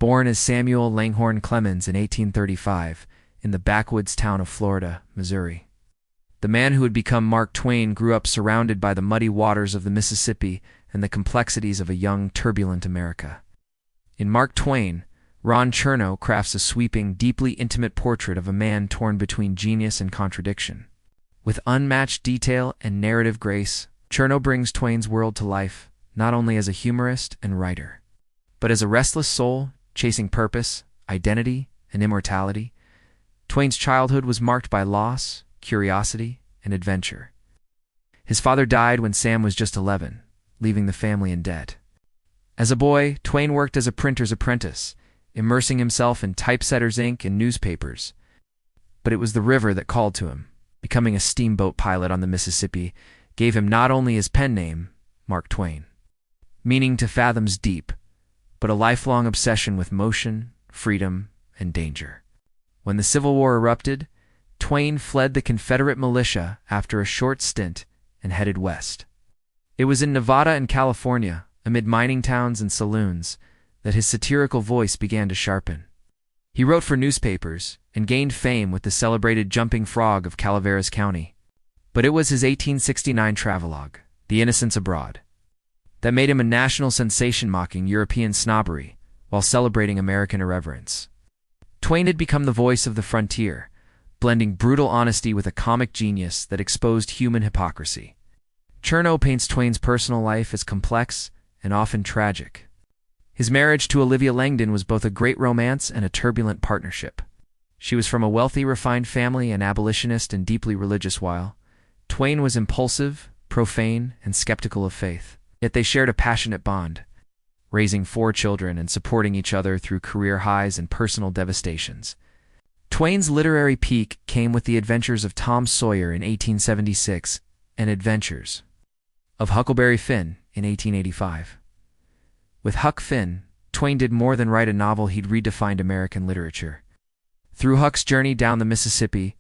Born as Samuel Langhorne Clemens in 1835 in the backwoods town of Florida, Missouri. The man who would become Mark Twain grew up surrounded by the muddy waters of the Mississippi and the complexities of a young, turbulent America. In Mark Twain, Ron Chernow crafts a sweeping, deeply intimate portrait of a man torn between genius and contradiction. With unmatched detail and narrative grace, Chernow brings Twain's world to life, not only as a humorist and writer, but as a restless soul chasing purpose, identity, and immortality. Twain's childhood was marked by loss, curiosity, and adventure. His father died when Sam was just 11, leaving the family in debt. As a boy, Twain worked as a printer's apprentice, immersing himself in typesetter's ink and newspapers. But it was the river that called to him. Becoming a steamboat pilot on the Mississippi gave him not only his pen name, Mark Twain, meaning to fathoms deep, but a lifelong obsession with motion, freedom, and danger. When the Civil War erupted, Twain fled the Confederate militia after a short stint and headed west. It was in Nevada and California, amid mining towns and saloons, that his satirical voice began to sharpen. He wrote for newspapers and gained fame with the celebrated Jumping Frog of Calaveras County. But it was his 1869 travelogue, The Innocents Abroad, that made him a national sensation, mocking European snobbery while celebrating American irreverence. Twain had become the voice of the frontier, blending brutal honesty with a comic genius that exposed human hypocrisy. Chernow paints Twain's personal life as complex and often tragic. His marriage to Olivia Langdon was both a great romance and a turbulent partnership. She was from a wealthy, refined family, an abolitionist and deeply religious, while Twain was impulsive, profane, and skeptical of faith. Yet they shared a passionate bond, raising 4 children and supporting each other through career highs and personal devastations. Twain's literary peak came with The Adventures of Tom Sawyer in 1876 and Adventures of Huckleberry Finn in 1885. With Huck Finn, Twain did more than write a novel, he'd redefined American literature. Through Huck's journey down the Mississippi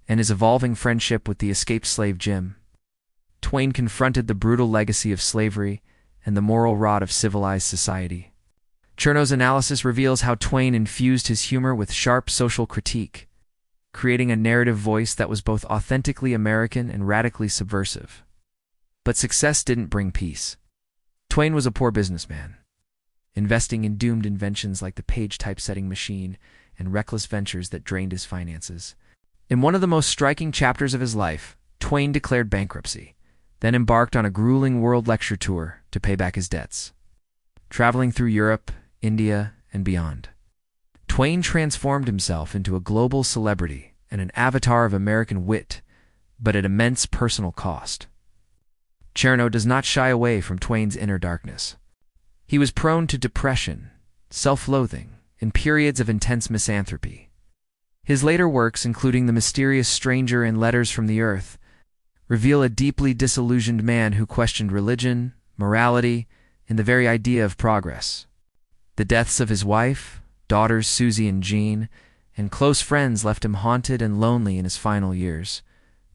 and his evolving friendship with the escaped slave Jim, Twain confronted the brutal legacy of slavery and the moral rot of civilized society. Chernow's analysis reveals how Twain infused his humor with sharp social critique, creating a narrative voice that was both authentically American and radically subversive. But success didn't bring peace. Twain was a poor businessman, investing in doomed inventions like the page typesetting machine and reckless ventures that drained his finances. In one of the most striking chapters of his life, Twain declared bankruptcy, then embarked on a grueling world lecture tour to pay back his debts. Traveling through Europe, India, and beyond, Twain transformed himself into a global celebrity and an avatar of American wit, but at immense personal cost. Chernow does not shy away from Twain's inner darkness. He was prone to depression, self-loathing, and periods of intense misanthropy. His later works, including The Mysterious Stranger and Letters from the Earth, reveal a deeply disillusioned man who questioned religion, morality, and the very idea of progress. The deaths of his wife, daughters Susie and Jean, and close friends left him haunted and lonely in his final years,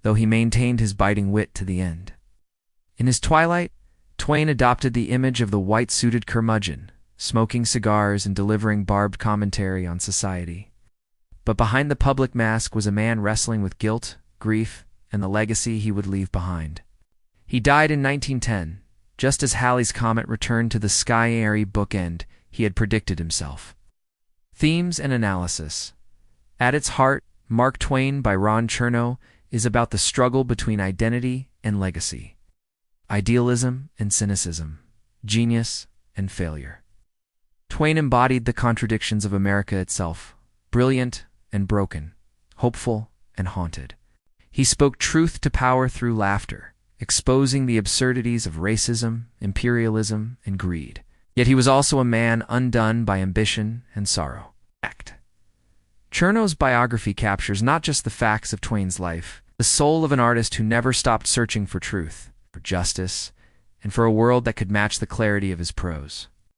though he maintained his biting wit to the end. In his twilight, Twain adopted the image of the white-suited curmudgeon, smoking cigars and delivering barbed commentary on society. But behind the public mask was a man wrestling with guilt, grief, and the legacy he would leave behind. He died in 1910, just as Halley's Comet returned to the sky-airy bookend he had predicted himself. Themes and analysis. At its heart, Mark Twain by Ron Chernow is about the struggle between identity and legacy, idealism and cynicism, genius and failure. Twain embodied the contradictions of America itself, brilliant and broken, hopeful and haunted. He spoke truth to power through laughter, exposing the absurdities of racism, imperialism, and greed. Yet he was also a man undone by ambition and sorrow. Chernow's biography captures not just the facts of Twain's life, the soul of an artist who never stopped searching for truth, for justice, and for a world that could match the clarity of his prose.